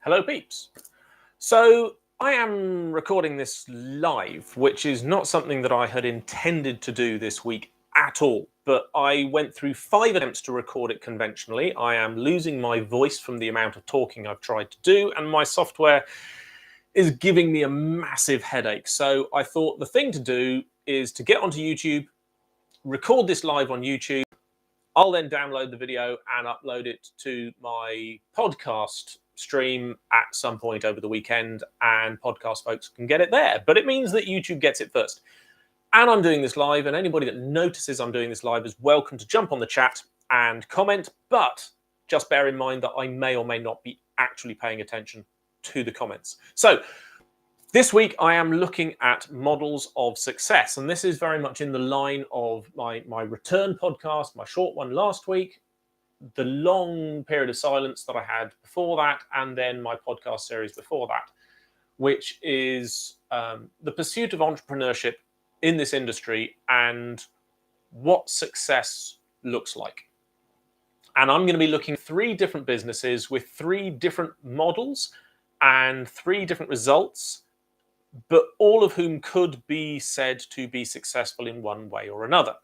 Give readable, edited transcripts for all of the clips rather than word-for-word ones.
Hello, peeps. So I am recording this live, which is not something that I had intended to do this week at all. But I went through 5 attempts to record it conventionally. I am losing my voice from the amount of talking I've tried to do, and my software is giving me a massive headache. So I thought the thing to do is to get onto YouTube, record this live on YouTube. I'll then download the video and upload it to my podcast stream at some point over the weekend, and podcast folks can get it there. But it means that YouTube gets it first. And I'm doing this live, and anybody that notices I'm doing this live is welcome to jump on the chat and comment, but just bear in mind that I may or may not be actually paying attention to the comments. So this week, I am looking at models of success, and this is very much in the line of my return podcast, my short one last week, the long period of silence that I had before that, and then my podcast series before that, which is the pursuit of entrepreneurship in this industry and what success looks like. And I'm going to be looking at 3 different businesses with 3 different models and 3 different results, but all of whom could be said to be successful in one way or another.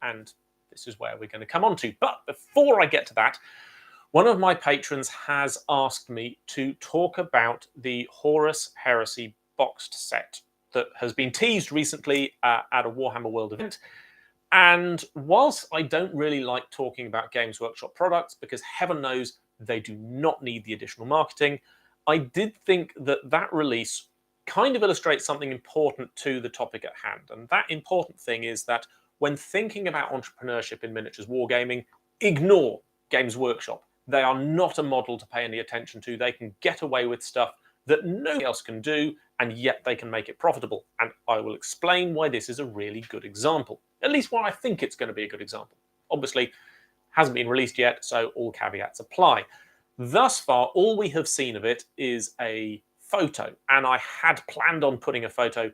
And this is where we're going to come on to. But before I get to that, one of my patrons has asked me to talk about the Horus Heresy boxed set that has been teased recently at a Warhammer World event. And whilst I don't really like talking about Games Workshop products, because heaven knows they do not need the additional marketing, I did think that that release kind of illustrates something important to the topic at hand. And that important thing is that when thinking about entrepreneurship in miniatures wargaming, ignore Games Workshop. They are not a model to pay any attention to. They can get away with stuff that nobody else can do, and yet they can make it profitable. And I will explain why this is a really good example. At least why I think it's going to be a good example. Obviously, hasn't been released yet, so all caveats apply. Thus far, all we have seen of it is a photo, and I had planned on putting a photo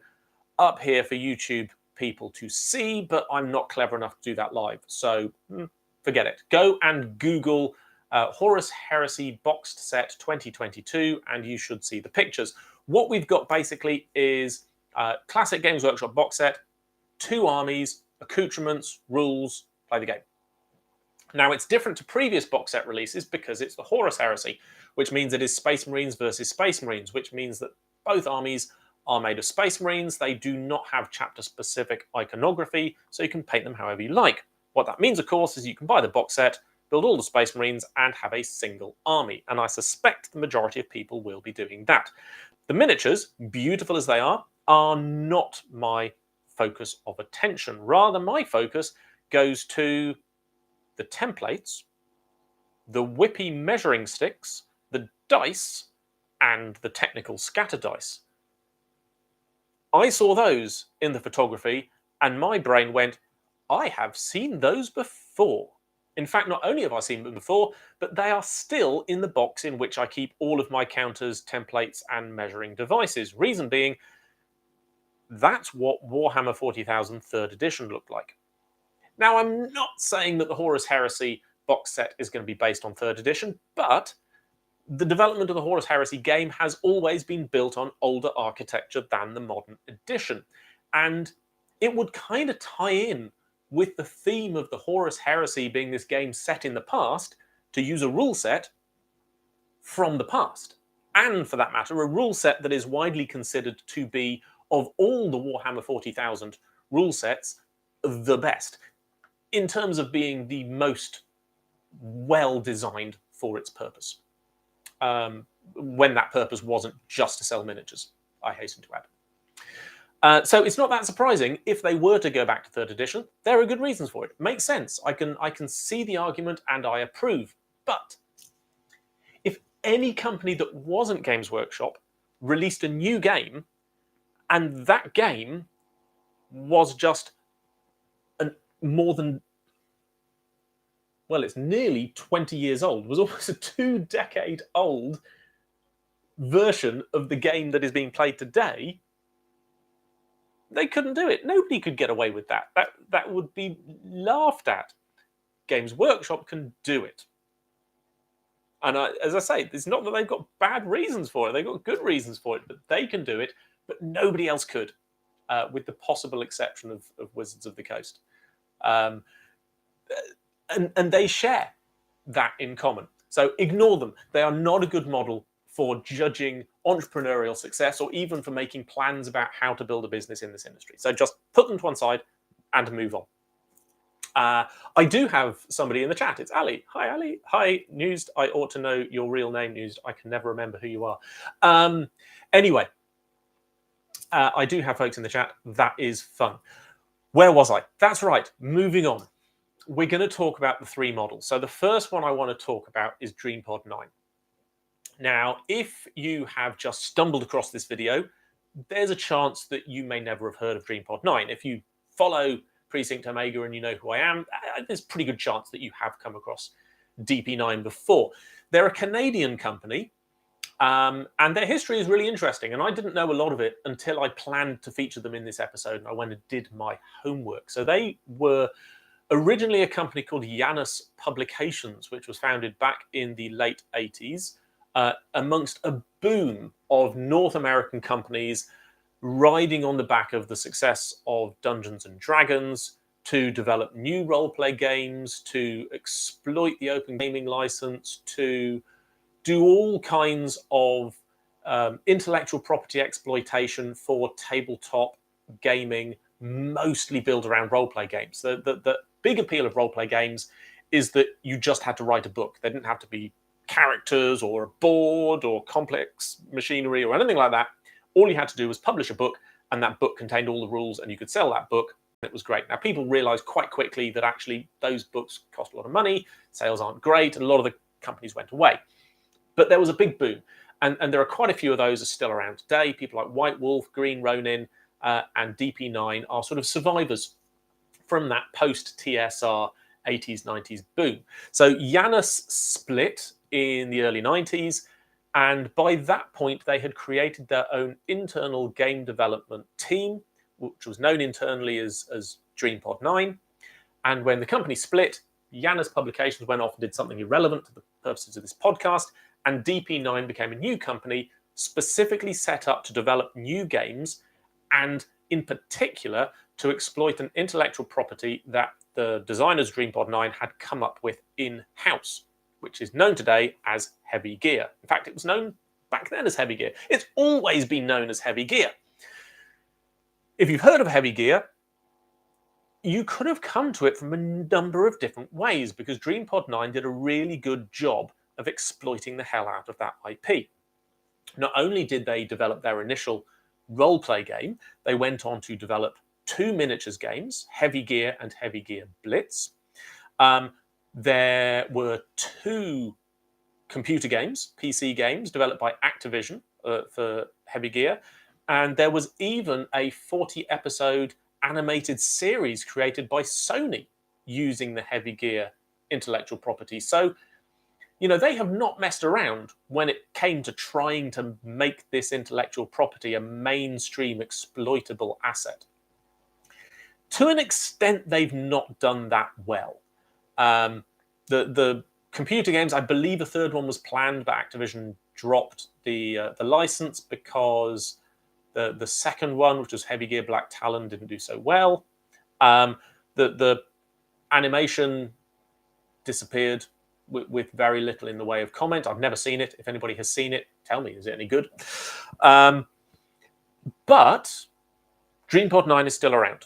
up here for YouTube people to see, but I'm not clever enough to do that live, so forget it. Go and Google Horus Heresy Boxed Set 2022, and you should see the pictures. What we've got basically is classic Games Workshop box set, 2 armies, accoutrements, rules, play the game. Now, it's different to previous box set releases because it's the Horus Heresy, which means it is Space Marines versus Space Marines, which means that both armies are made of Space Marines. They do not have chapter-specific iconography, so you can paint them however you like. What that means, of course, is you can buy the box set, build all the Space Marines, and have a single army. And I suspect the majority of people will be doing that. The miniatures, beautiful as they are not my focus of attention. Rather, my focus goes to the templates, the whippy measuring sticks, the dice, and the technical scatter dice. I saw those in the photography, and my brain went, I have seen those before. In fact, not only have I seen them before, but they are still in the box in which I keep all of my counters, templates, and measuring devices. Reason being, that's what Warhammer 40,000 3rd edition looked like. Now, I'm not saying that the Horus Heresy box set is going to be based on 3rd edition, but the development of the Horus Heresy game has always been built on older architecture than the modern edition. And it would kind of tie in with the theme of the Horus Heresy being this game set in the past to use a rule set from the past. And for that matter, a rule set that is widely considered to be, of all the Warhammer 40,000 rule sets, the best, in terms of being the most well-designed for its purpose. When that purpose wasn't just to sell miniatures, I hasten to add. So it's not that surprising if they were to go back to 3rd edition. There are good reasons for it. Makes sense. I can see the argument and I approve. But if any company that wasn't Games Workshop released a new game, and that game was just more than, well, it's nearly 20 years old, was almost a 2-decade-old version of the game that is being played today, they couldn't do it. Nobody could get away with that. That would be laughed at. Games Workshop can do it. And as I say, it's not that they've got bad reasons for it. They've got good reasons for it, but they can do it, but nobody else could, with the possible exception of Wizards of the Coast. And they share that in common. So ignore them. They are not a good model for judging entrepreneurial success or even for making plans about how to build a business in this industry. So just put them to one side and move on. I do have somebody in the chat. It's Ali. Hi, Ali. Hi, Nused. I ought to know your real name, Nused. I can never remember who you are. Anyway, I do have folks in the chat. That is fun. Where was I? That's right. Moving on. We're going to talk about the three models. So the first one I want to talk about is DreamPod 9. Now, if you have just stumbled across this video, there's a chance that you may never have heard of DreamPod 9. If you follow Precinct Omega and you know who I am, there's a pretty good chance that you have come across DP9 before. They're a Canadian company, and their history is really interesting. And I didn't know a lot of it until I planned to feature them in this episode, and I went and did my homework. So they were originally a company called Janus Publications, which was founded back in the late 80s, amongst a boom of North American companies riding on the back of the success of Dungeons and Dragons to develop new role-play games, to exploit the open gaming license, to do all kinds of intellectual property exploitation for tabletop gaming, mostly built around role-play games. The big appeal of role-play games is that you just had to write a book. They didn't have to be characters or a board or complex machinery or anything like that. All you had to do was publish a book, and that book contained all the rules, and you could sell that book. It was great. Now, people realized quite quickly that actually those books cost a lot of money, sales aren't great, and a lot of the companies went away. But there was a big boom, and there are quite a few of those are still around today. People like White Wolf, Green Ronin, and DP9 are sort of survivors from that post-TSR 80s, 90s boom. So Janus split in the early 90s, and by that point, they had created their own internal game development team, which was known internally as DreamPod 9. And when the company split, Janus Publications went off and did something irrelevant to the purposes of this podcast, and DP9 became a new company specifically set up to develop new games, and in particular, to exploit an intellectual property that the designers of DreamPod 9 had come up with in-house, which is known today as Heavy Gear. In fact, it was known back then as Heavy Gear. It's always been known as Heavy Gear. If you've heard of Heavy Gear, you could have come to it from a number of different ways, because DreamPod 9 did a really good job of exploiting the hell out of that IP. Not only did they develop their initial role-play game, they went on to develop two miniatures games, Heavy Gear and Heavy Gear Blitz. There were two computer games, PC games, developed by Activision for Heavy Gear. And there was even a 40-episode animated series created by Sony using the Heavy Gear intellectual property. So, you know, they have not messed around when it came to trying to make this intellectual property a mainstream exploitable asset. To an extent, they've not done that well. The computer games, I believe a third one was planned, but Activision dropped the license because the second one, which was Heavy Gear Black Talon, didn't do so well. The animation disappeared with very little in the way of comment. I've never seen it. If anybody has seen it, tell me, is it any good? But DreamPod 9 is still around.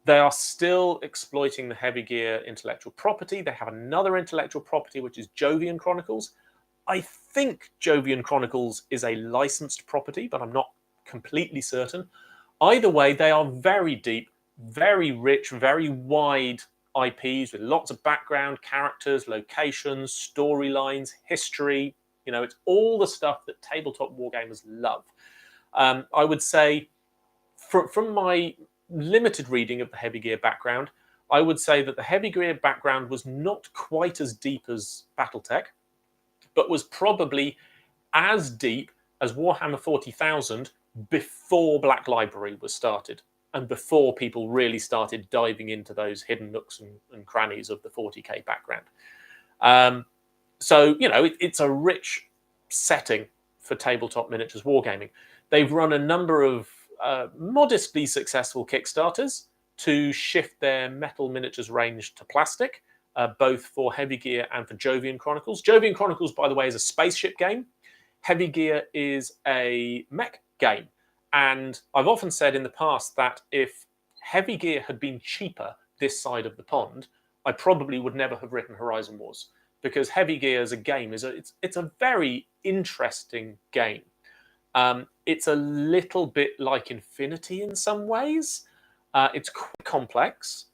They are still exploiting the Heavy Gear intellectual property. They have another intellectual property, which is Jovian Chronicles. I think Jovian Chronicles is a licensed property, but I'm not completely certain. Either way, they are very deep, very rich, very wide IPs with lots of background, characters, locations, storylines, history. You know, it's all the stuff that tabletop wargamers love. I would say, from my limited reading of the Heavy Gear background, I would say that the Heavy Gear background was not quite as deep as Battletech, but was probably as deep as Warhammer 40,000 before Black Library was started, and before people really started diving into those hidden nooks and crannies of the 40k background. So, it's a rich setting for tabletop miniatures wargaming. They've run a number of modestly successful Kickstarters to shift their metal miniatures range to plastic, both for Heavy Gear and for Jovian Chronicles. Jovian Chronicles, by the way, is a spaceship game. Heavy Gear is a mech game. And I've often said in the past that if Heavy Gear had been cheaper this side of the pond, I probably would never have written Horizon Wars, because Heavy Gear as a game it's a very interesting game. It's a little bit like Infinity in some ways. It's quite complex,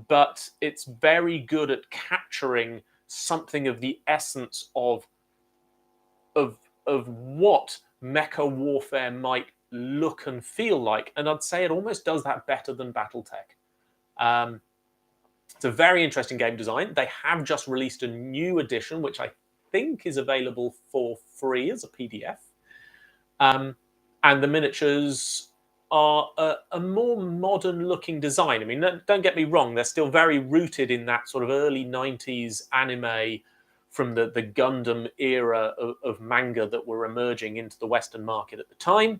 but it's very good at capturing something of the essence of what mecha warfare might look and feel like. And I'd say it almost does that better than BattleTech. It's a very interesting game design. They have just released a new edition, which I think is available for free as a PDF. And the miniatures are a more modern looking design. I mean, don't get me wrong, they're still very rooted in that sort of early 90s anime from the Gundam era of manga that were emerging into the Western market at the time.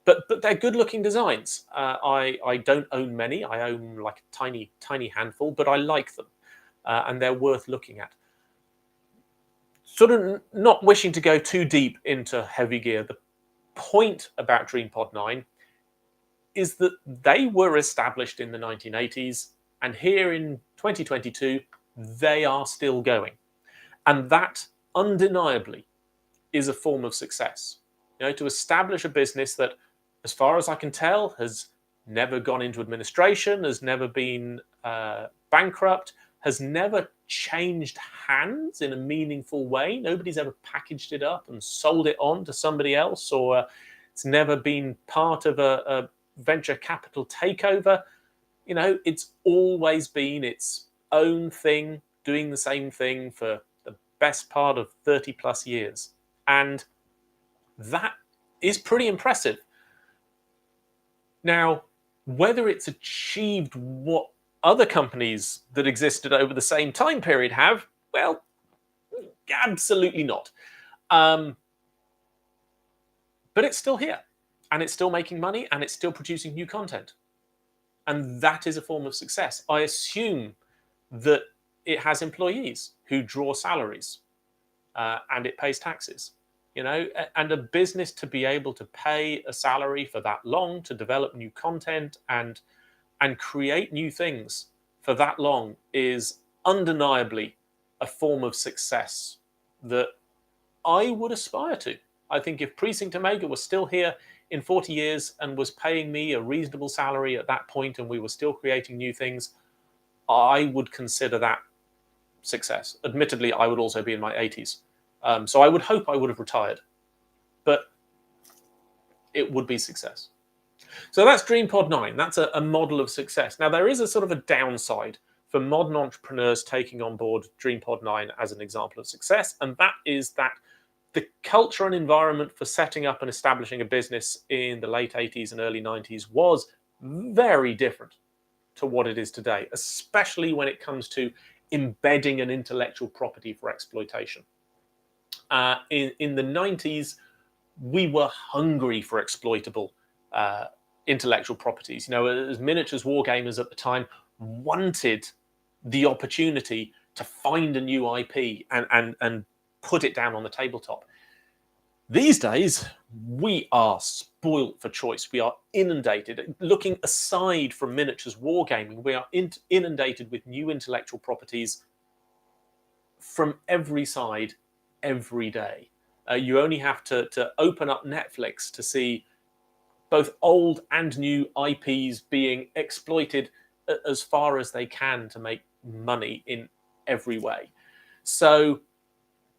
But they're good-looking designs. I don't own many. I own like a tiny handful, but I like them, and they're worth looking at. Sort of not wishing to go too deep into Heavy Gear, the point about DreamPod 9 is that they were established in the 1980s, and here in 2022, they are still going. And that undeniably is a form of success. To establish a business that, as far as I can tell, has never gone into administration, has never been bankrupt, has never changed hands in a meaningful way. Nobody's ever packaged it up and sold it on to somebody else, or it's never been part of a venture capital takeover. It's always been its own thing, doing the same thing for the best part of 30 plus years. And that is pretty impressive. Now, whether it's achieved what other companies that existed over the same time period have, well, absolutely not. But it's still here, and it's still making money, and it's still producing new content. And that is a form of success. I assume that it has employees who draw salaries, and it pays taxes. And a business to be able to pay a salary for that long, to develop new content and create new things for that long, is undeniably a form of success that I would aspire to. I think if Precinct Omega was still here in 40 years and was paying me a reasonable salary at that point, and we were still creating new things, I would consider that success. Admittedly, I would also be in my 80s. So I would hope I would have retired, but it would be success. So that's DreamPod 9. That's a model of success. Now, there is a sort of a downside for modern entrepreneurs taking on board DreamPod 9 as an example of success, and that is that the culture and environment for setting up and establishing a business in the late 80s and early 90s was very different to what it is today, especially when it comes to embedding an intellectual property for exploitation. In the 90s, we were hungry for exploitable intellectual properties. As miniatures wargamers at the time wanted the opportunity to find a new IP and put it down on the tabletop. These days, we are spoilt for choice. We are inundated. Looking aside from miniatures wargaming, we are inundated with new intellectual properties from every side, every day. You only have to open up Netflix to see both old and new IPs being exploited as far as they can to make money in every way. So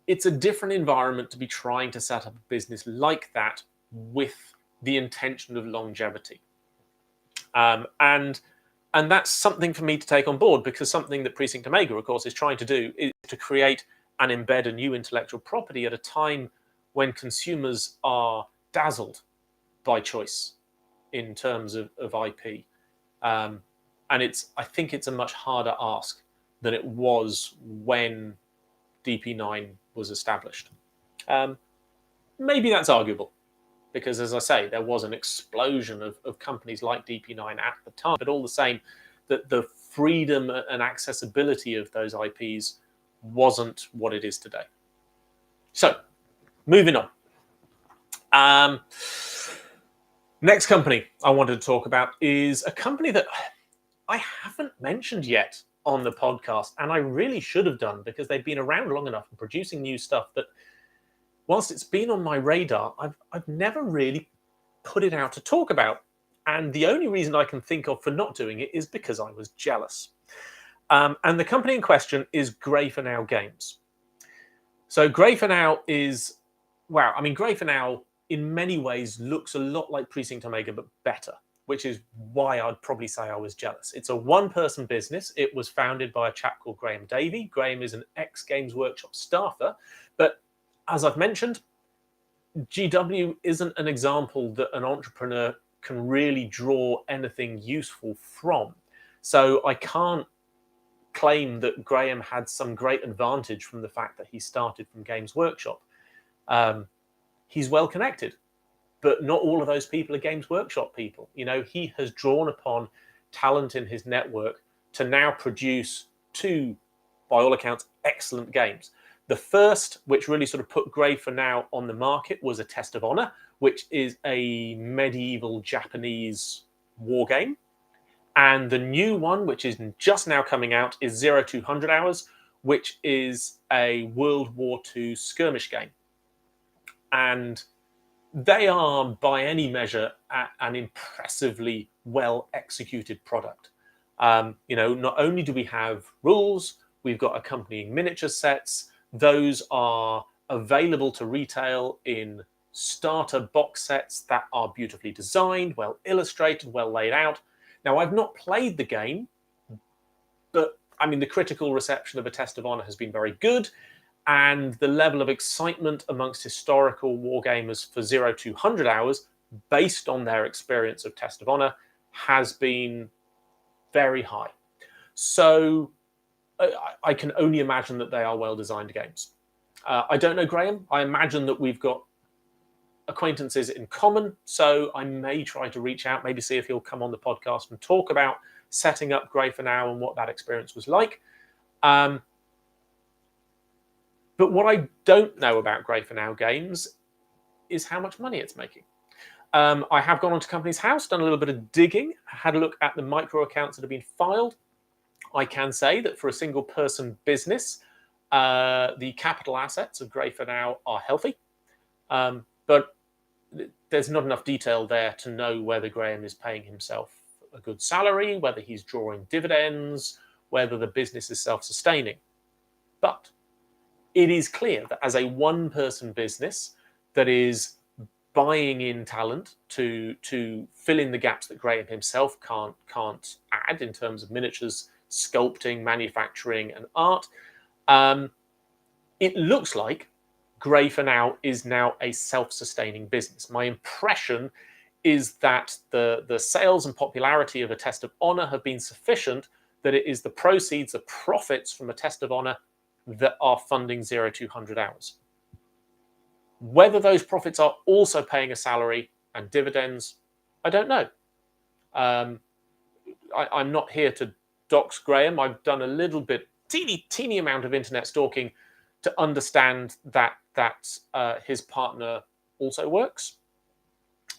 it's a different environment to be trying to set up a business like that with the intention of longevity. And that's something for me to take on board, because something that Precinct Omega, of course, is trying to do is to create and embed a new intellectual property at a time when consumers are dazzled by choice in terms of IP. And I think it's a much harder ask than it was when DP9 was established. Maybe that's arguable, because, as I say, there was an explosion of companies like DP9 at the time, but all the same, that the freedom and accessibility of those IPs wasn't what it is today. So, moving on. Next company I wanted to talk about is a company that I haven't mentioned yet on the podcast, and I really should have done, because they've been around long enough and producing new stuff that, whilst it's been on my radar, I've never really put it out to talk about. And the only reason I can think of for not doing it is because I was jealous. And the company in question is Grey for Now Games. So Grey for Now is, wow, I mean, Grey for Now in many ways looks a lot like Precinct Omega, but better, which is why I'd probably say I was jealous. It's a one-person business. It was founded by a chap called Graham Davey. Graham is an ex-Games Workshop staffer, but as I've mentioned, GW isn't an example that an entrepreneur can really draw anything useful from. So I can't claim that Graham had some great advantage from the fact that he started from Games Workshop. He's well connected, but not all of those people are Games Workshop people. You know, he has drawn upon talent in his network to now produce two, by all accounts, excellent games. The first, which really sort of put Grey for Now on the market, was A Test of Honor, which is a medieval Japanese war game. And the new one, which is just now coming out, is 0200 Hours, which is a World War II skirmish game. And they are, by any measure, an impressively well-executed product. You know, not only do we have rules, we've got accompanying miniature sets. Those are available to retail in starter box sets that are beautifully designed, well illustrated, well laid out. Now, I've not played the game, but I mean, the critical reception of A Test of Honor has been very good, and the level of excitement amongst historical wargamers for 0200 Hours, based on their experience of Test of Honor, has been very high. So I can only imagine that they are well-designed games. I don't know Graham. I imagine that we've got acquaintances in common, so I may try to reach out, maybe see if he'll come on the podcast and talk about setting up Grey for Now and what that experience was like. But what I don't know about Grey for Now Games is how much money it's making. I have gone onto Companies House, done a little bit of digging, had a look at the micro accounts that have been filed. I can say that for a single person business, the capital assets of Grey for Now are healthy. But there's not enough detail there to know whether Graham is paying himself a good salary, whether he's drawing dividends, whether the business is self-sustaining. But it is clear that as a one-person business that is buying in talent to fill in the gaps that Graham himself can't add in terms of miniatures, sculpting, manufacturing, and art, it looks like Grey for Now is now a self-sustaining business. My impression is that the sales and popularity of A Test of Honor have been sufficient that it is the proceeds, the profits from A Test of Honor that are funding 0200 Hours. Whether those profits are also paying a salary and dividends, I don't know. I'm not here to dox Graham. I've done a little bit, teeny amount of internet stalking to understand that his partner also works.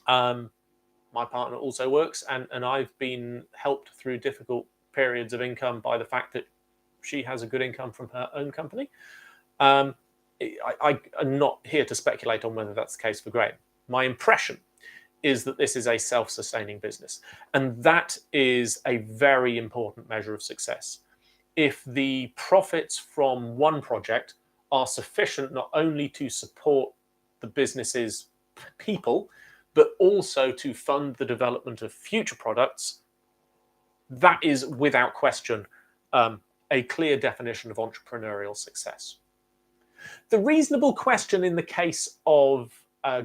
My partner also works, and I've been helped through difficult periods of income by the fact that she has a good income from her own company. I'm not here to speculate on whether that's the case for Graham. My impression is that this is a self-sustaining business, and that is a very important measure of success. If the profits from one project are sufficient not only to support the business's people, but also to fund the development of future products, that is without question a clear definition of entrepreneurial success. The reasonable question in the case of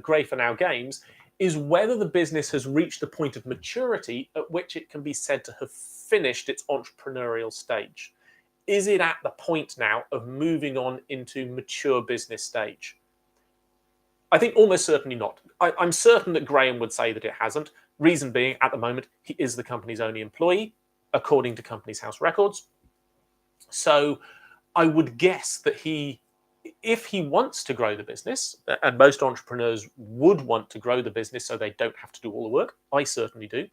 Grey for Now Games is whether the business has reached a point of maturity at which it can be said to have finished its entrepreneurial stage. is it at the point now of moving on into mature business stage? I think almost certainly not. I'm certain that Graham would say that it hasn't. Reason being, at the moment, he is the company's only employee, according to Companies House records. So I would guess that if he wants to grow the business, and most entrepreneurs would want to grow the business so they don't have to do all the work, I certainly do,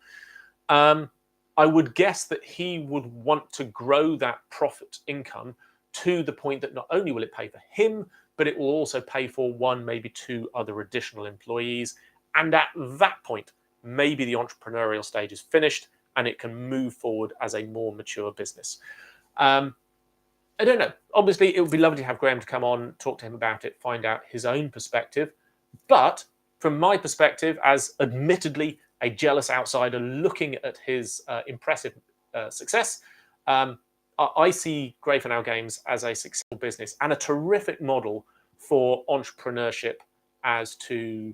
I would guess that he would want to grow that profit income to the point that not only will it pay for him, but it will also pay for one, maybe two other additional employees. And at that point, maybe the entrepreneurial stage is finished and it can move forward as a more mature business. I don't know. Obviously, it would be lovely to have Graham to come on, talk to him about it, find out his own perspective. But from my perspective, as admittedly a jealous outsider looking at his impressive success, I see Grafenau Games as a successful business and a terrific model for entrepreneurship as to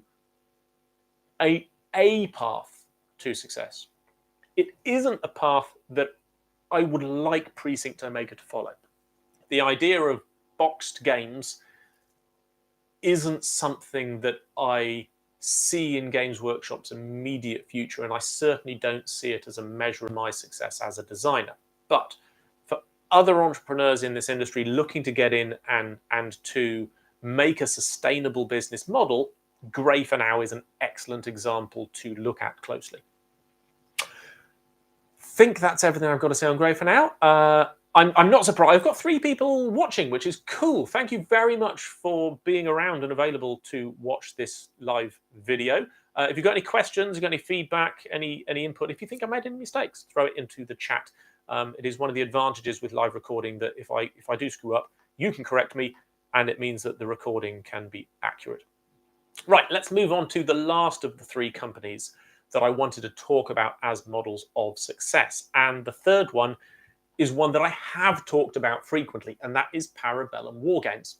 a path to success. It isn't a path that I would like Precinct Omega to follow. The idea of boxed games isn't something that I see in Games Workshop's immediate future, and I certainly don't see it as a measure of my success as a designer. But for other entrepreneurs in this industry looking to get in and to make a sustainable business model, Grafenau is an excellent example to look at closely. Think that's everything I've got to say on Grafenau. I'm not surprised. I've got 3 people watching, which is cool. Thank you very much for being around and available to watch this live video. If you've got any questions, you've got any feedback, any input, if you think I made any mistakes, throw it into the chat. It is one of the advantages with live recording that if I do screw up, you can correct me, and it means that the recording can be accurate. Right, let's move on to the last of the 3 companies that I wanted to talk about as models of success. And the third one is one that I have talked about frequently, and that is Parabellum Wargames.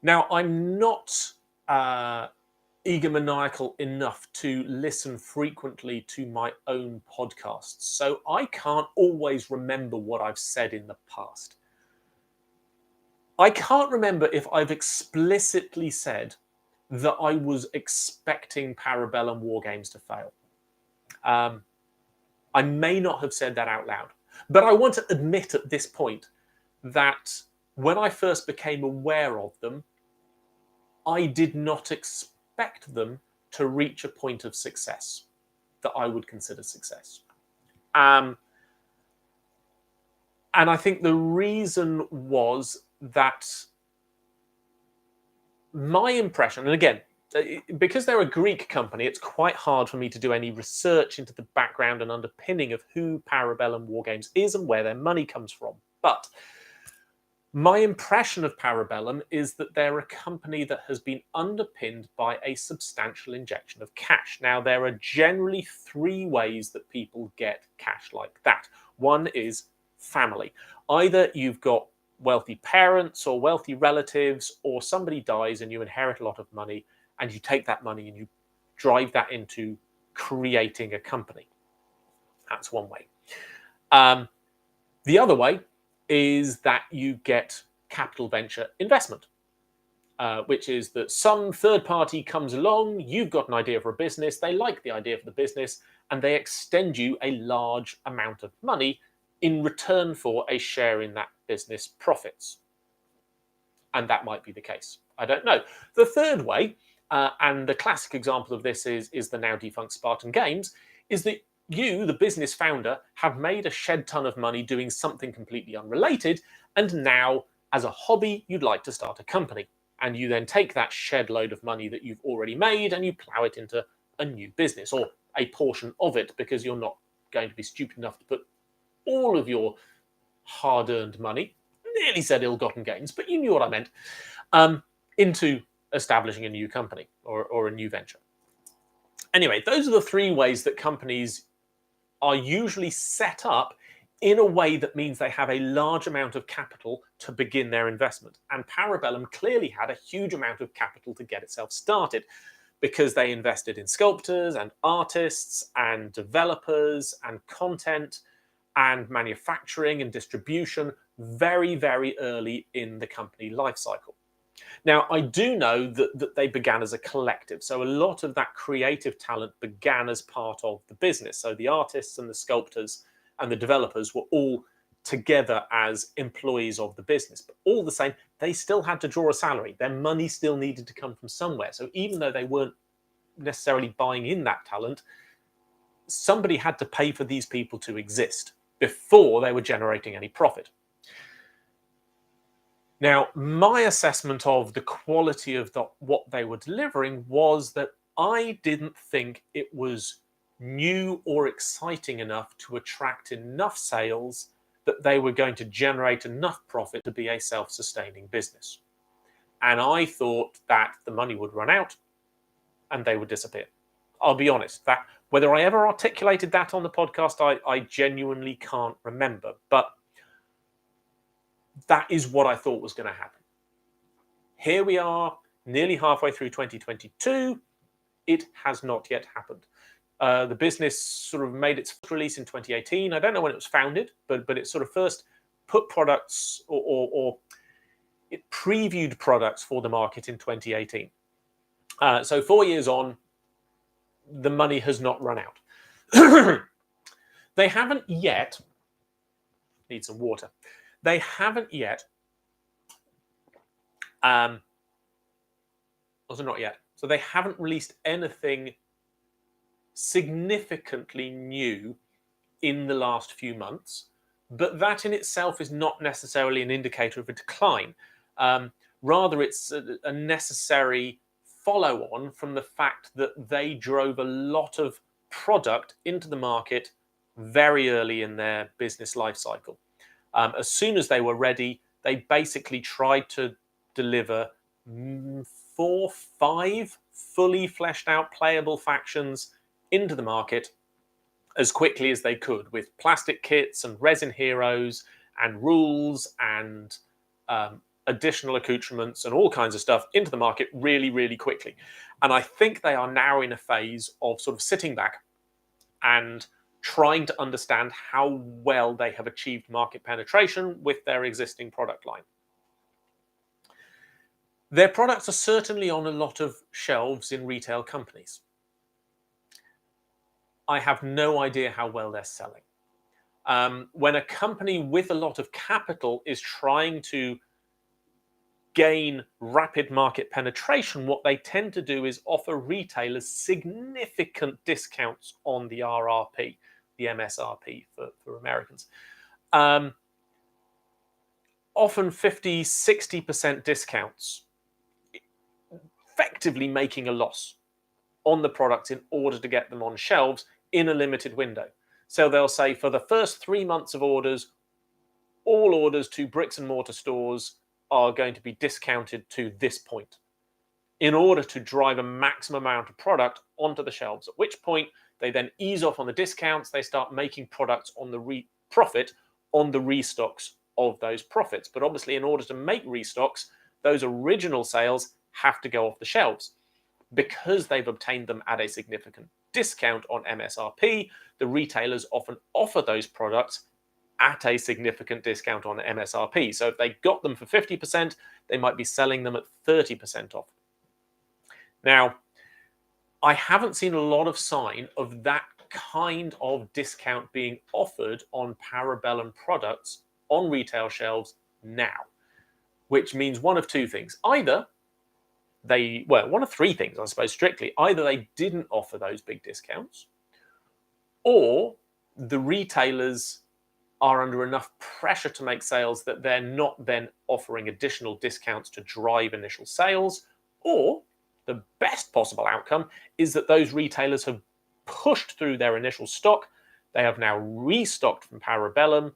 Now, I'm not egomaniacal enough to listen frequently to my own podcasts, so I can't always remember what I've said in the past. I can't remember if I've explicitly said that I was expecting Parabellum Wargames to fail. I may not have said that out loud, but I want to admit at this point that when I first became aware of them, I did not expect them to reach a point of success that I would consider success. And I think the reason was that my impression, and again, because they're a Greek company, it's quite hard for me to do any research into the background and underpinning of who Parabellum Wargames is and where their money comes from. But my impression of Parabellum is that they're a company that has been underpinned by a substantial injection of cash. Now, there are generally 3 ways that people get cash like that. One is family. Either you've got wealthy parents or wealthy relatives, or somebody dies and you inherit a lot of money, and you take that money and you drive that into creating a company. That's one way. The other way is that you get capital venture investment, which is that some third party comes along, you've got an idea for a business, they like the idea for the business, and they extend you a large amount of money in return for a share in that business profits. And that might be the case. I don't know. The third way, and the classic example of this is the now defunct Spartan Games, is that you, the business founder, have made a shed ton of money doing something completely unrelated, and now, as a hobby, you'd like to start a company. And you then take that shed load of money that you've already made and you plow it into a new business, or a portion of it, because you're not going to be stupid enough to put all of your hard-earned money, nearly said ill-gotten gains, but you knew what I meant, into establishing a new company or a new venture. Anyway, those are the 3 ways that companies are usually set up in a way that means they have a large amount of capital to begin their investment. And Parabellum clearly had a huge amount of capital to get itself started, because they invested in sculptors and artists and developers and content and manufacturing and distribution very, very early in the company life cycle. Now, I do know that they began as a collective. So a lot of that creative talent began as part of the business. So the artists and the sculptors and the developers were all together as employees of the business. But all the same, they still had to draw a salary. Their money still needed to come from somewhere. So even though they weren't necessarily buying in that talent, somebody had to pay for these people to exist before they were generating any profit. Now, my assessment of the quality of what they were delivering was that I didn't think it was new or exciting enough to attract enough sales that they were going to generate enough profit to be a self-sustaining business. And I thought that the money would run out and they would disappear. I'll be honest, that whether I ever articulated that on the podcast, I genuinely can't remember. But that is what I thought was going to happen. Here we are, nearly halfway through 2022. It has not yet happened. The business sort of made its first release in 2018. I don't know when it was founded, but it sort of first put products or it previewed products for the market in 2018. So 4 years on, the money has not run out. They haven't yet, need some water. They haven't yet, also not yet, so they haven't released anything significantly new in the last few months, but that in itself is not necessarily an indicator of a decline. Rather, it's a necessary follow-on from the fact that they drove a lot of product into the market very early in their business life cycle. As soon as they were ready, they basically tried to deliver 4, 5 fully fleshed out playable factions into the market as quickly as they could, with plastic kits and resin heroes and rules and additional accoutrements and all kinds of stuff into the market really, really quickly. And I think they are now in a phase of sort of sitting back and trying to understand how well they have achieved market penetration with their existing product line. Their products are certainly on a lot of shelves in retail companies. I have no idea how well they're selling. When a company with a lot of capital is trying to gain rapid market penetration, what they tend to do is offer retailers significant discounts on the RRP, the MSRP for Americans. Often 50, 60% discounts, effectively making a loss on the products in order to get them on shelves in a limited window. So they'll say for the first 3 months of orders, all orders to bricks and mortar stores are going to be discounted to this point in order to drive a maximum amount of product onto the shelves, at which point they then ease off on the discounts. They start making products on the profit on the restocks of those profits. But obviously, in order to make restocks, those original sales have to go off the shelves. Because they've obtained them at a significant discount on MSRP, the retailers often offer those products at a significant discount on MSRP. So if they got them for 50%, they might be selling them at 30% off. Now, I haven't seen a lot of sign of that kind of discount being offered on Parabellum products on retail shelves now, which means one of two things. Either one of three things, I suppose, strictly. Either they didn't offer those big discounts, or the retailers are under enough pressure to make sales that they're not then offering additional discounts to drive initial sales, or the best possible outcome is that those retailers have pushed through their initial stock, they have now restocked from Parabellum,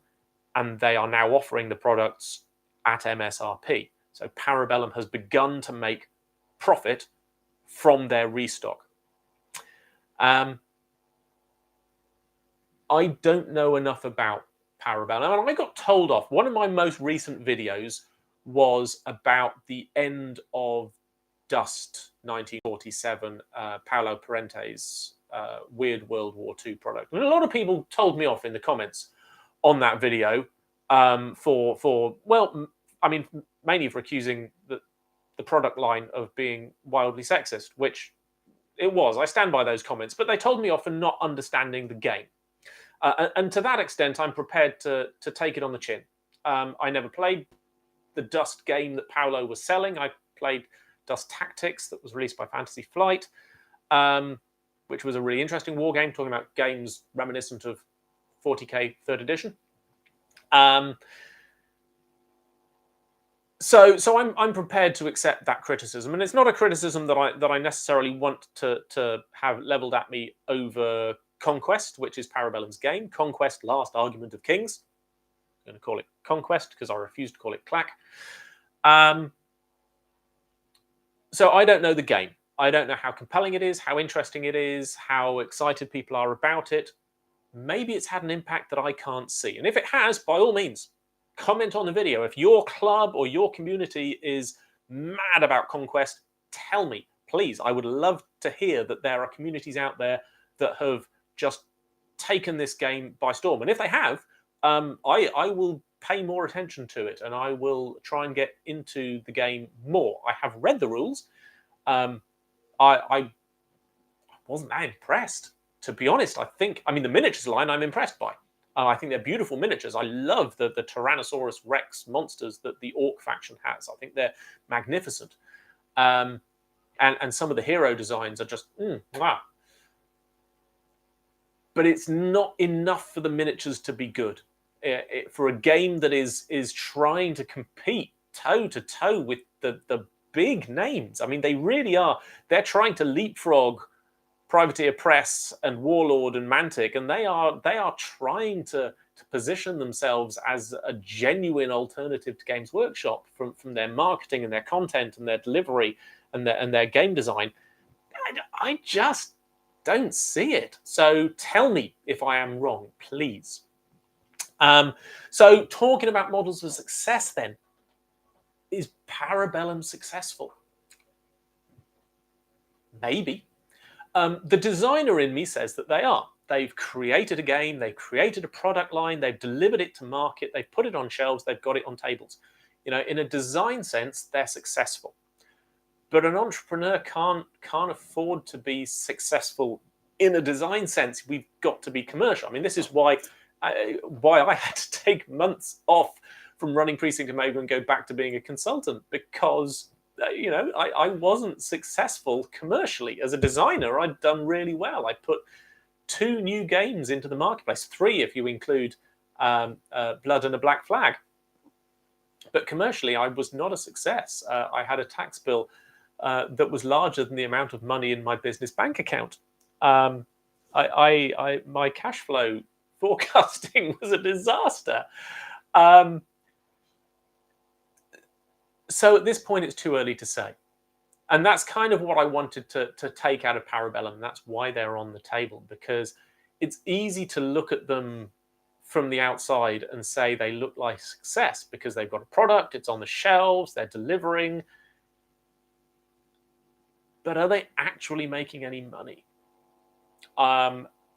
and they are now offering the products at MSRP. So Parabellum has begun to make profit from their restock. I don't know enough about Parabellum, and I got told off. One of my most recent videos was about the end of Dust 1947, Paolo Parente's weird World War II product. And a lot of people told me off in the comments. on that video well, I mean, mainly for accusing the product line of being wildly sexist, which it was. I stand by those comments, but they told me off for not understanding the game. And to that extent, I'm prepared to take it on the chin. I never played the Dust game that Paolo was selling. I played Dust Tactics that was released by Fantasy Flight, which was a really interesting war game, talking about games reminiscent of 40k 3rd edition. So I'm prepared to accept that criticism, and it's not a criticism that I necessarily want to have leveled at me over Conquest, which is Parabellum's game. Conquest: Last Argument of Kings. I'm going to call it Conquest because I refuse to call it Clack. So I don't know the game. I don't know how compelling it is, how interesting it is, how excited people are about it. Maybe it's had an impact that I can't see. And if it has, by all means, comment on the video. If your club or your community is mad about Conquest, tell me, please. I would love to hear that there are communities out there that have just taken this game by storm. And if they have, I will pay more attention to it, and I will try and get into the game more. I have read the rules. I wasn't that impressed, to be honest. I mean, the miniatures line I'm impressed by. I think they're beautiful miniatures. I love the Tyrannosaurus Rex monsters that the Orc faction has. I think they're magnificent. And some of the hero designs are just, wow. But it's not enough for the miniatures to be good. For a game that is trying to compete toe-to-toe with the big names. I mean, they really are. They're trying to leapfrog Privateer Press and Warlord and Mantic, and they are trying to position themselves as a genuine alternative to Games Workshop from their marketing and their content and their delivery and their game design. I just don't see it. So tell me if I am wrong, please. So talking about models of success then, is Parabellum successful? Maybe. The designer in me says that they are. They've created a game, they've created a product line, they've delivered it to market, they've put it on shelves, they've got it on tables. You know, in a design sense, they're successful. But an entrepreneur can't afford to be successful in a design sense. We've got to be commercial. I mean, this is why I had to take months off from running Precinct Omega and go back to being a consultant, because you know, I wasn't successful commercially. As a designer, I'd done really well. I put 2 new games into the marketplace, 3 if you include Blood and a Black Flag. But commercially, I was not a success. I had a tax bill that was larger than the amount of money in my business bank account. My cash flow forecasting was a disaster. So at this point, it's too early to say. And that's kind of what I wanted to take out of Parabellum. That's why they're on the table, because it's easy to look at them from the outside and say they look like success because they've got a product, it's on the shelves, they're delivering. But are they actually making any money?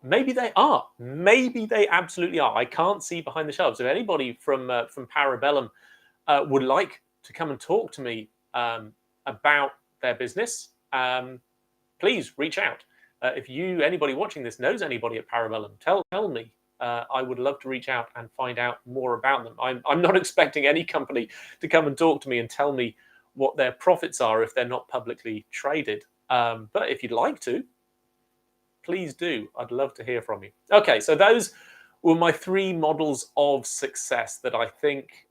Maybe they are. Maybe they absolutely are. I can't see behind the shelves. If anybody from Parabellum would like to come and talk to me about their business, please reach out. If anybody watching this knows anybody at Parabellum, tell me. I would love to reach out and find out more about them. I'm not expecting any company to come and talk to me and tell me what their profits are if they're not publicly traded. But if you'd like to, please do. I'd love to hear from you. Okay, so those were my 3 models of success that I think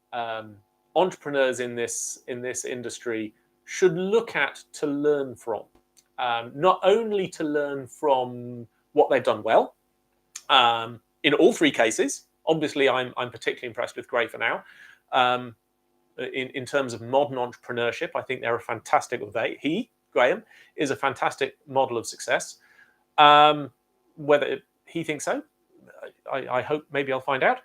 entrepreneurs in this industry should look at to learn from. Not only to learn from what they've done well, in all 3 cases. Obviously, I'm particularly impressed with Gray for now. In terms of modern entrepreneurship, I think they're a fantastic. Graham, is a fantastic model of success. Whether he thinks so, I hope maybe I'll find out.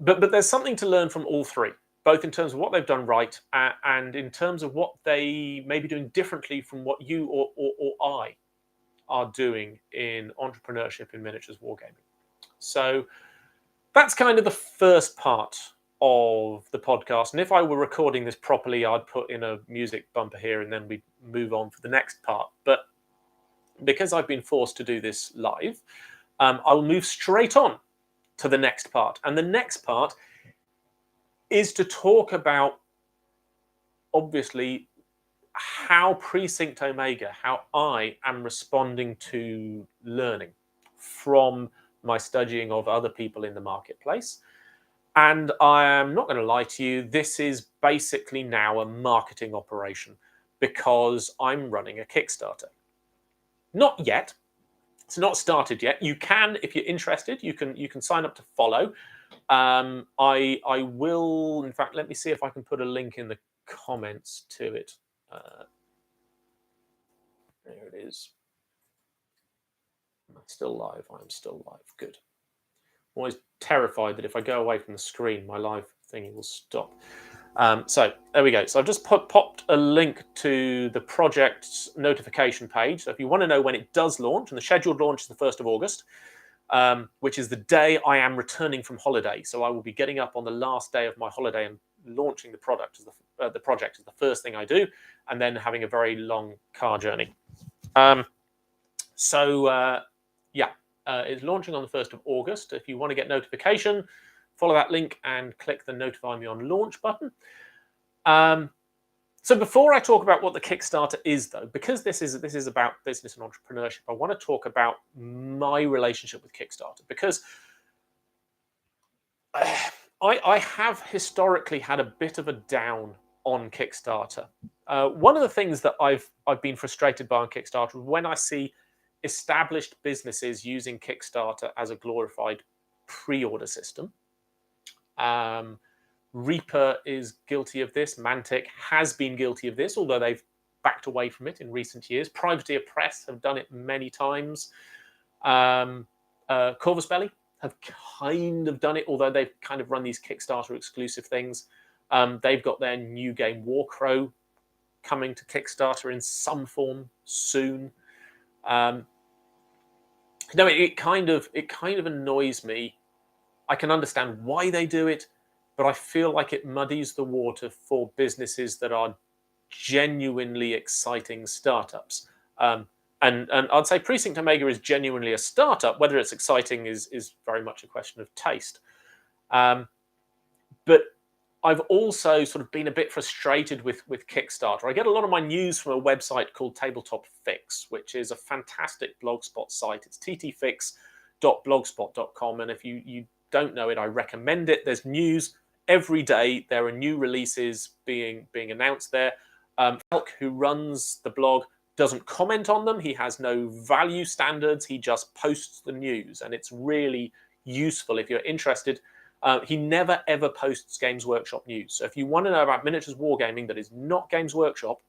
But there's something to learn from all 3, both in terms of what they've done right and in terms of what they may be doing differently from what you or I are doing in entrepreneurship in miniatures wargaming. So that's kind of the first part of the podcast. And if I were recording this properly, I'd put in a music bumper here and then we'd move on for the next part. But because I've been forced to do this live, I'll move straight on to the next part. And the next part is to talk about, obviously, how Precinct Omega, how I am responding to learning from my studying of other people in the marketplace. And I am not going to lie to you, this is basically now a marketing operation because I'm running a Kickstarter. Not yet. It's not started yet. You can, if you're interested, you can sign up to follow. I will, in fact, let me see if I can put a link in the comments to it. There it is. I'm still live. I'm still live. Good. I'm always terrified that if I go away from the screen, my live thingy will stop. So there we go. So I've just popped a link to the project's notification page. So if you want to know when it does launch, and the scheduled launch is the 1st of August, which is the day I am returning from holiday. So I will be getting up on the last day of my holiday and launching the project as the first thing I do, and then having a very long car journey. It's launching on the 1st of August. If you want to get notification, follow that link and click the Notify Me on Launch button. So before I talk about what the Kickstarter is, though, because this is about business and entrepreneurship, I want to talk about my relationship with Kickstarter, because I have historically had a bit of a down on Kickstarter. One of the things that I've been frustrated by on Kickstarter is when I see established businesses using Kickstarter as a glorified pre-order system. Reaper is guilty of this. Mantic has been guilty of this, although they've backed away from it in recent years. Privateer Press have done it many times. Corvus Belly have kind of done it, although they've kind of run these Kickstarter exclusive things. They've got their new game Warcrow coming to Kickstarter in some form soon. It kind of annoys me. I can understand why they do it, but I feel like it muddies the water for businesses that are genuinely exciting startups. And I'd say Precinct Omega is genuinely a startup. Whether it's exciting is very much a question of taste. But I've also sort of been a bit frustrated with Kickstarter. I get a lot of my news from a website called Tabletop Fix, which is a fantastic blogspot site. It's ttfix.blogspot.com. And if you don't know it, I recommend it. There's news every day. There are new releases being announced there. Falk, who runs the blog, doesn't comment on them. He has no value standards. He just posts the news, and it's really useful if you're interested. He never ever posts Games Workshop news. So if you want to know about miniatures wargaming that is not Games Workshop,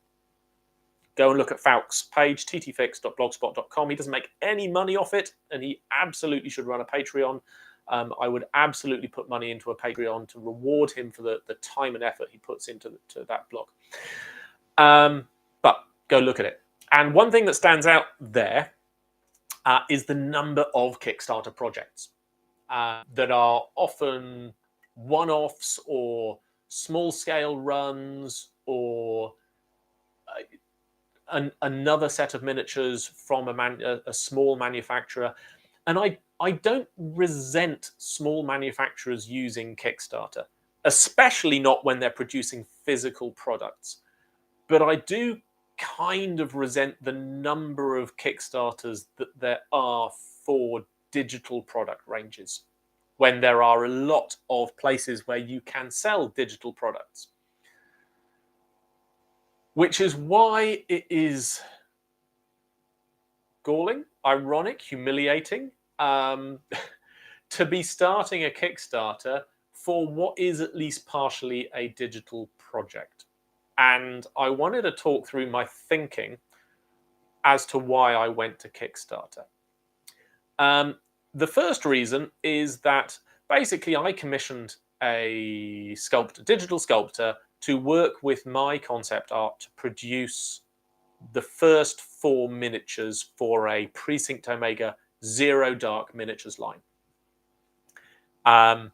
go and look at Falk's page, ttfix.blogspot.com. He doesn't make any money off it, and he absolutely should run a Patreon. I would absolutely put money into a Patreon to reward him for the time and effort he puts into that blog. But go look at it. And one thing that stands out there is the number of Kickstarter projects that are often one-offs or small-scale runs or another set of miniatures from a small manufacturer. And I don't resent small manufacturers using Kickstarter, especially not when they're producing physical products. But I do kind of resent the number of Kickstarters that there are for digital product ranges, when there are a lot of places where you can sell digital products. Which is why it is galling, ironic, humiliating to be starting a Kickstarter for what is at least partially a digital project. And I wanted to talk through my thinking as to why I went to Kickstarter. The first reason is that basically I commissioned a digital sculptor, to work with my concept art to produce the first 4 miniatures for a Precinct Omega Zero Dark miniatures line. And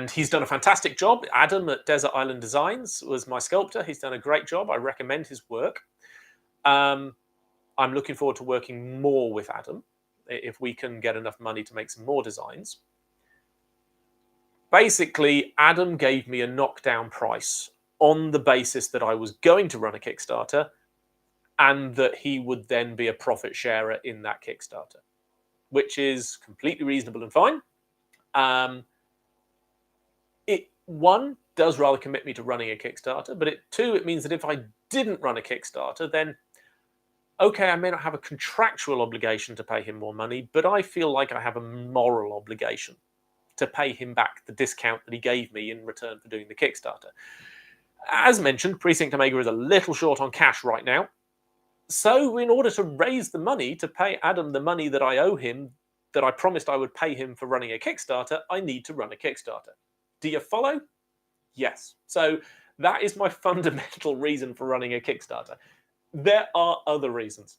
he's done a fantastic job. Adam at Desert Island Designs was my sculptor. He's done a great job. I recommend his work. I'm looking forward to working more with Adam if we can get enough money to make some more designs. Basically, Adam gave me a knockdown price on the basis that I was going to run a Kickstarter and that he would then be a profit sharer in that Kickstarter, which is completely reasonable and fine. It, one, does rather commit me to running a Kickstarter, but two, it means that if I didn't run a Kickstarter, then, okay, I may not have a contractual obligation to pay him more money, but I feel like I have a moral obligation to pay him back the discount that he gave me in return for doing the Kickstarter. As mentioned, Precinct Omega is a little short on cash right now. So in order to raise the money to pay Adam the money that I owe him, that I promised I would pay him for running a Kickstarter, I need to run a Kickstarter. Do you follow? Yes. So that is my fundamental reason for running a Kickstarter. There are other reasons.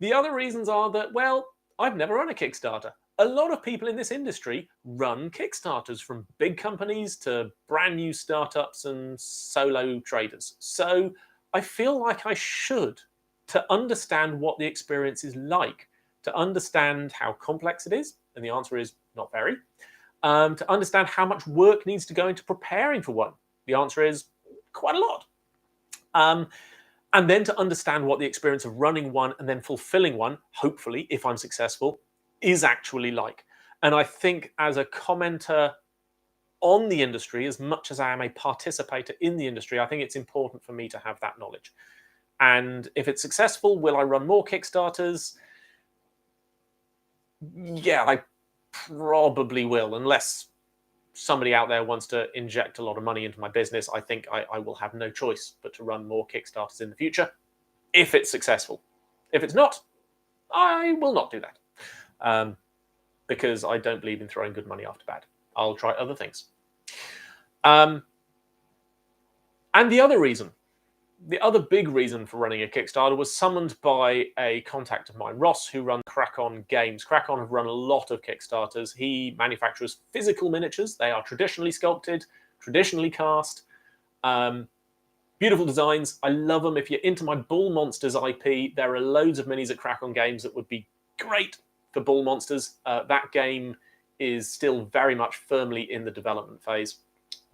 The other reasons are that, well, I've never run a Kickstarter. A lot of people in this industry run Kickstarters, from big companies to brand new startups and solo traders. So I feel like I should, to understand what the experience is like, to understand how complex it is, and the answer is not very, to understand how much work needs to go into preparing for one. The answer is quite a lot. And then to understand what the experience of running one and then fulfilling one, hopefully, if I'm successful, is actually like. And I think as a commenter on the industry, as much as I am a participator in the industry, I think it's important for me to have that knowledge. And if it's successful, will I run more Kickstarters? Yeah, I probably will, unless somebody out there wants to inject a lot of money into my business. I think I will have no choice but to run more Kickstarters in the future, if it's successful. If it's not, I will not do that, because I don't believe in throwing good money after bad. I'll try other things. And the other big reason for running a Kickstarter was summoned by a contact of mine, Ross, who runs Kraken Games. Kraken have run a lot of Kickstarters. He manufactures physical miniatures. They are traditionally sculpted, traditionally cast, beautiful designs. I love them. If you're into my Bull Monsters IP, there are loads of minis at Kraken Games that would be great for Bull Monsters. That game is still very much firmly in the development phase.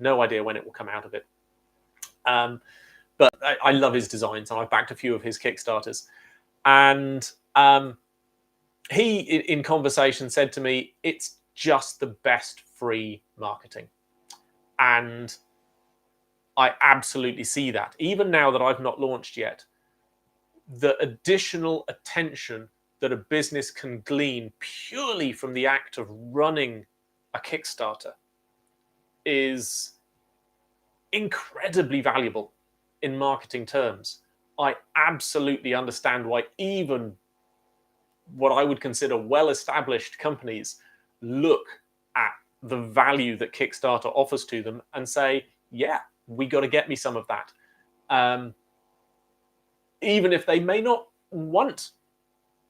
No idea when it will come out of it. But I love his designs, and I've backed a few of his Kickstarters. And he, in conversation, said to me, it's just the best free marketing. And I absolutely see that. Even now that I've not launched yet, the additional attention that a business can glean purely from the act of running a Kickstarter is incredibly valuable in marketing terms. I absolutely understand why even what I would consider well-established companies look at the value that Kickstarter offers to them and say, yeah, we got to get me some of that. Even if they may not want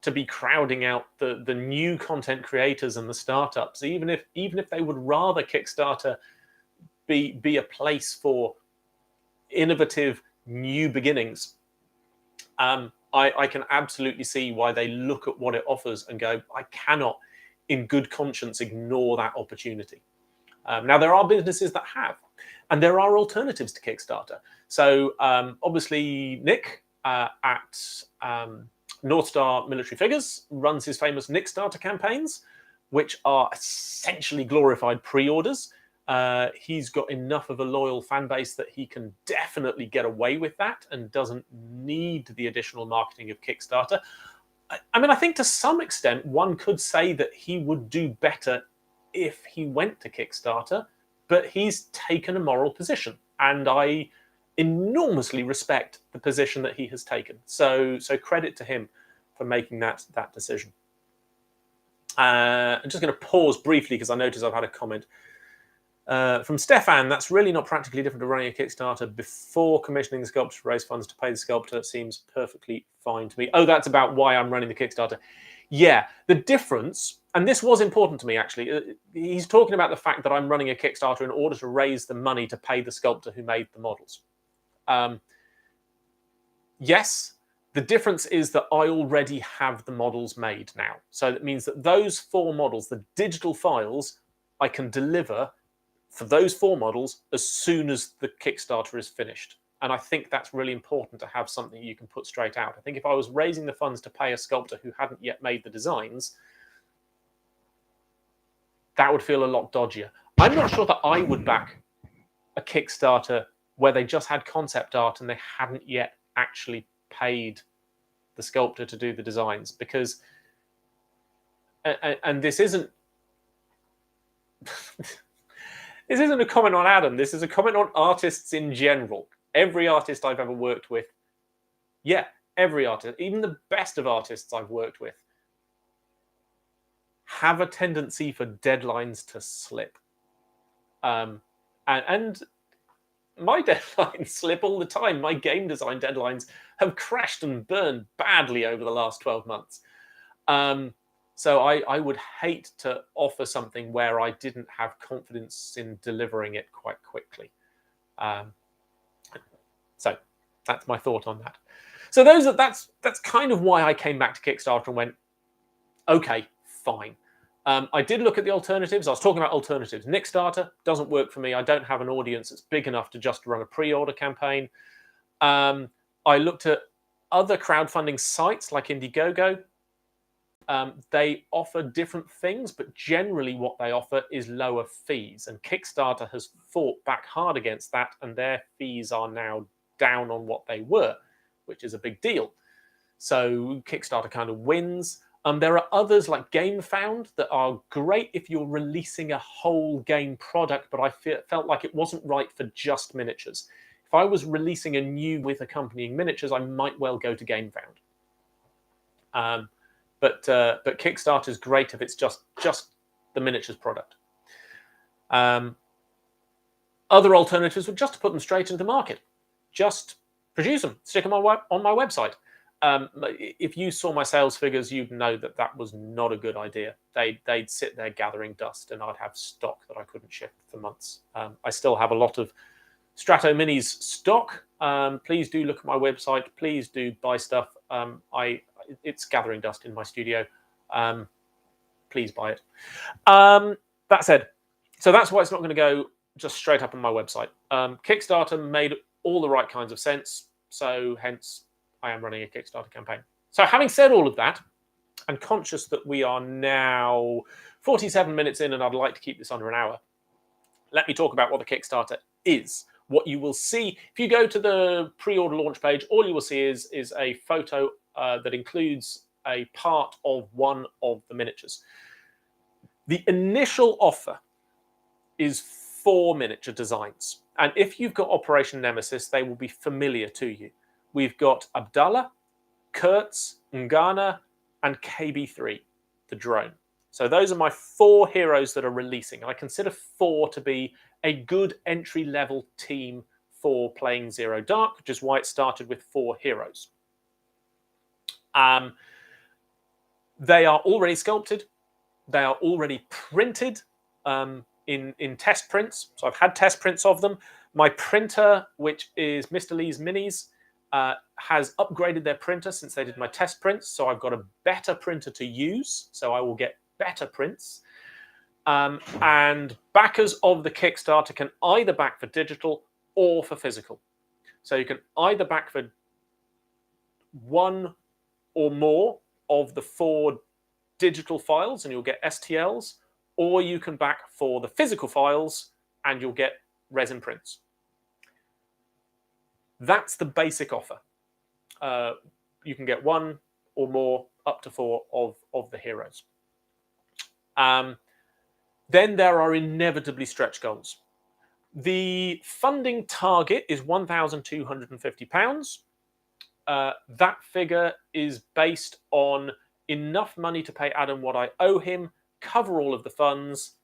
to be crowding out the new content creators and the startups, even if they would rather Kickstarter be a place for innovative new beginnings, I can absolutely see why they look at what it offers and go, I cannot in good conscience ignore that opportunity. Now, there are businesses that have, and there are alternatives to Kickstarter. So obviously Nick at North Star Military Figures runs his famous Nickstarter campaigns, which are essentially glorified pre-orders. He's got enough of a loyal fan base that he can definitely get away with that and doesn't need the additional marketing of Kickstarter. I mean, I think to some extent, one could say that he would do better if he went to Kickstarter, but he's taken a moral position, and I enormously respect the position that he has taken. So credit to him for making that decision. I'm just going to pause briefly because I notice I've had a comment from Stefan. That's really not practically different to running a Kickstarter before commissioning the sculptor to raise funds to pay the sculptor. Seems perfectly fine to me. Oh, that's about why I'm running the Kickstarter. Yeah, the difference, and this was important to me, actually. He's talking about the fact that I'm running a Kickstarter in order to raise the money to pay the sculptor who made the models. Yes, the difference is that I already have the models made now. So that means that those 4 models, the digital files, I can deliver for those 4 models as soon as the Kickstarter is finished. And I think that's really important to have something you can put straight out. I think if I was raising the funds to pay a sculptor who hadn't yet made the designs, that would feel a lot dodgier. I'm not sure that I would back a Kickstarter where they just had concept art and they hadn't yet actually paid the sculptor to do the designs, because, and this isn't this isn't a comment on Adam, this is a comment on artists in general. Every artist I've ever worked with, every artist, even the best of artists I've worked with, have a tendency for deadlines to slip. And my deadlines slip all the time. My game design deadlines have crashed and burned badly over the last 12 months. So I would hate to offer something where I didn't have confidence in delivering it quite quickly. So that's my thought on that. So that's kind of why I came back to Kickstarter and went, okay, fine. I did look at the alternatives. I was talking about alternatives. Kickstarter doesn't work for me. I don't have an audience that's big enough to just run a pre-order campaign. I looked at other crowdfunding sites like Indiegogo. They offer different things, but generally what they offer is lower fees. And Kickstarter has fought back hard against that, and their fees are now down on what they were, which is a big deal. So Kickstarter kind of wins. There are others like GameFound that are great if you're releasing a whole game product, but I felt like it wasn't right for just miniatures. If I was releasing a new with accompanying miniatures, I might well go to GameFound. But Kickstarter is great if it's just the miniatures product. Other alternatives would just to put them straight into the market. Just produce them, stick them on my website. If you saw my sales figures, you'd know that was not a good idea. They'd sit there gathering dust, and I'd have stock that I couldn't ship for months. I still have a lot of Strato Minis stock. Please do look at my website. Please do buy stuff. It's gathering dust in my studio. Please buy it. That said, so that's why it's not going to go just straight up on my website. Kickstarter made all the right kinds of sense, so hence I am running a Kickstarter campaign. So having said all of that, and conscious that we are now 47 minutes in and I'd like to keep this under an hour, let me talk about what the Kickstarter is. What you will see, if you go to the pre-order launch page, all you will see is a photo that includes a part of one of the miniatures. The initial offer is 4 miniature designs. And if you've got Operation Nemesis, they will be familiar to you. We've got Abdallah, Kurtz, Ngana, and KB3, the drone. So those are my 4 heroes that are releasing. I consider 4 to be a good entry-level team for playing Zero Dark, which is why it started with 4 heroes. They are already sculpted. They are already printed in test prints. So I've had test prints of them. My printer, which is Mr. Lee's Minis, has upgraded their printer since they did my test prints. So I've got a better printer to use. So I will get better prints. And backers of the Kickstarter can either back for digital or for physical. So you can either back for 1 or more of the 4 digital files and you'll get STLs, or you can back for the physical files and you'll get resin prints. That's the basic offer. You can get 1 or more, up to 4 of the heroes. Then there are inevitably stretch goals. The funding target is £1,250. That figure is based on enough money to pay Adam what I owe him, cover all of the funds,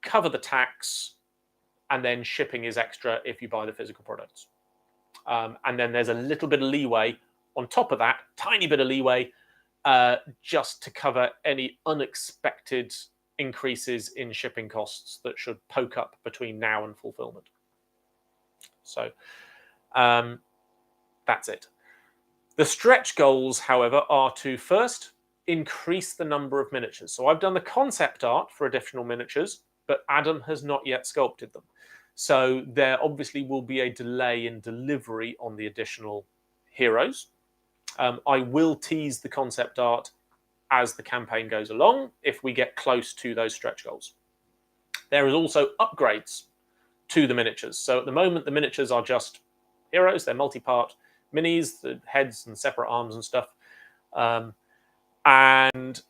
cover the tax, and then shipping is extra if you buy the physical products. And then there's a little bit of leeway on top of that, tiny bit of leeway, just to cover any unexpected increases in shipping costs that should poke up between now and fulfillment. So that's it. The stretch goals, however, are to first increase the number of miniatures. So I've done the concept art for additional miniatures, but Adam has not yet sculpted them. So there obviously will be a delay in delivery on the additional heroes. I will tease the concept art as the campaign goes along if we get close to those stretch goals. There is also upgrades to the miniatures. So at the moment, the miniatures are just heroes. They're multi-part minis, the heads and separate arms and stuff. And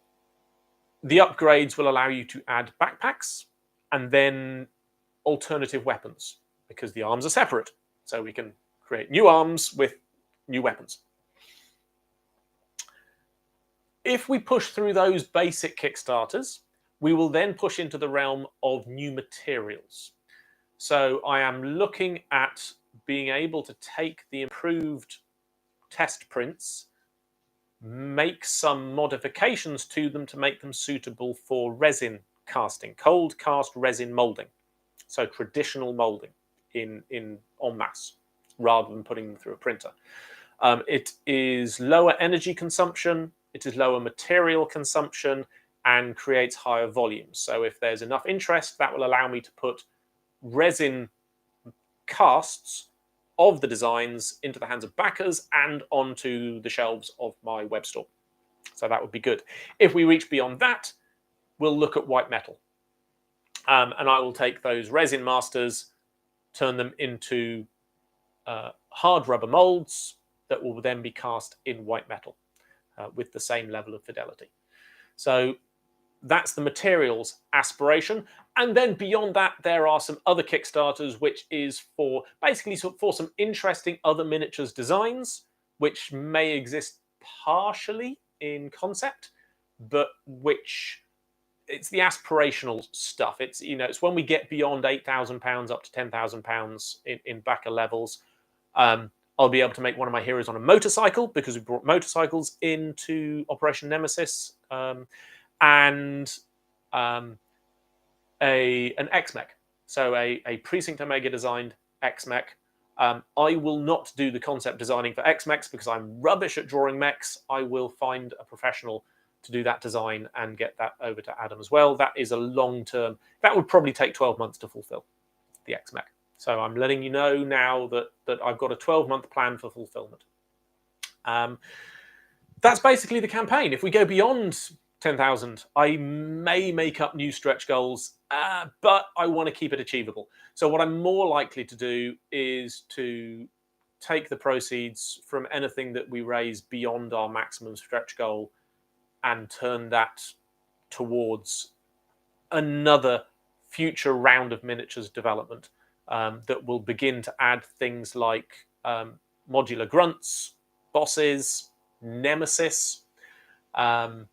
the upgrades will allow you to add backpacks and then alternative weapons, because the arms are separate. So we can create new arms with new weapons. If we push through those basic Kickstarters, we will then push into the realm of new materials. So I am looking at being able to take the improved test prints, make some modifications to them to make them suitable for resin casting, cold cast resin molding. So traditional molding in en masse, rather than putting them through a printer. It is lower energy consumption, it is lower material consumption, and creates higher volumes. So if there's enough interest, that will allow me to put resin casts of the designs into the hands of backers and onto the shelves of my web store. So that would be good. If we reach beyond that, we'll look at white metal. And I will take those resin masters, turn them into hard rubber molds that will then be cast in white metal with the same level of fidelity. So that's the materials aspiration. And then beyond that, there are some other Kickstarters, which is for basically for some interesting other miniatures designs, which may exist partially in concept, but which it's the aspirational stuff. It's, you know, it's when we get beyond £8,000 up to £10,000 in backer levels. I'll be able to make one of my heroes on a motorcycle, because we brought motorcycles into Operation Nemesis, and an X-Mech. So a Precinct Omega designed X-Mech. I will not do the concept designing for X-Mechs because I'm rubbish at drawing mechs. I will find a professional to do that design and get that over to Adam as well. That is a long-term, that would probably take 12 months to fulfill, the X-Mech. So I'm letting you know now that I've got a 12-month plan for fulfillment. That's basically the campaign. If we go beyond 10,000, I may make up new stretch goals, but I want to keep it achievable. So what I'm more likely to do is to take the proceeds from anything that we raise beyond our maximum stretch goal and turn that towards another future round of miniatures development that will begin to add things like modular grunts, bosses, nemesis, and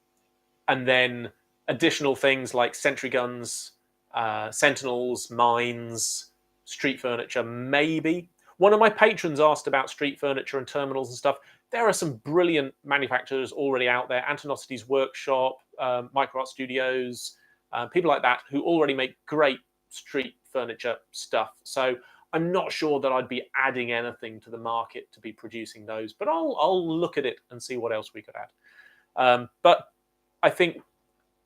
then additional things like sentry guns, sentinels, mines, street furniture, maybe. One of my patrons asked about street furniture and terminals and stuff. There are some brilliant manufacturers already out there. Antonosity's Workshop, Micro Art Studios, people like that who already make great street furniture stuff. So I'm not sure that I'd be adding anything to the market to be producing those, but I'll look at it and see what else we could add. But I think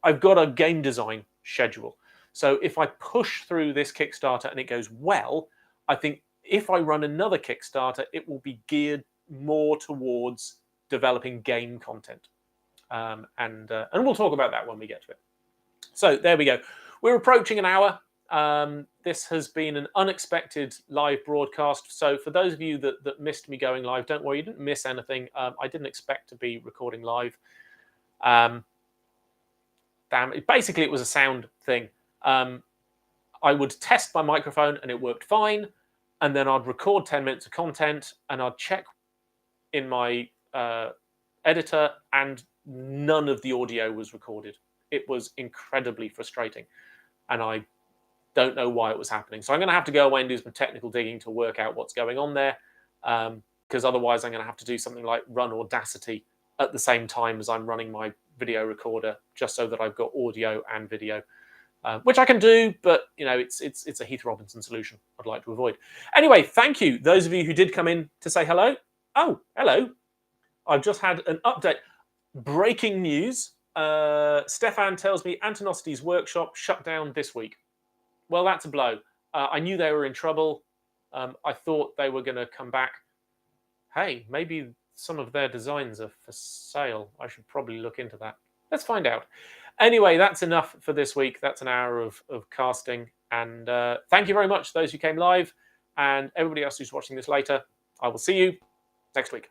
I've got a game design schedule. So if I push through this Kickstarter and it goes well, I think if I run another Kickstarter, it will be geared more towards developing game content. And we'll talk about that when we get to it. So there we go. We're approaching an hour. This has been an unexpected live broadcast. So for those of you that missed me going live, don't worry, you didn't miss anything. I didn't expect to be recording live. Basically, it was a sound thing. I would test my microphone and it worked fine. And then I'd record 10 minutes of content and I'd check in my editor and none of the audio was recorded. It was incredibly frustrating. And I don't know why it was happening. So I'm going to have to go away and do some technical digging to work out what's going on there. Because otherwise I'm going to have to do something like run Audacity at the same time as I'm running my video recorder, just so that I've got audio and video, which I can do, but it's a Heath Robinson solution I'd like to avoid. Anyway, thank you, those of you who did come in to say hello. Oh, hello. I've just had an update. Breaking news. Stefan tells me Antonosity's workshop shut down this week. Well, that's a blow. I knew they were in trouble. I thought they were going to come back. Hey, maybe some of their designs are for sale. I should probably look into that. Let's find out. Anyway, that's enough for this week. That's an hour of casting. And thank you very much to those who came live, and everybody else who's watching this later. I will see you next week.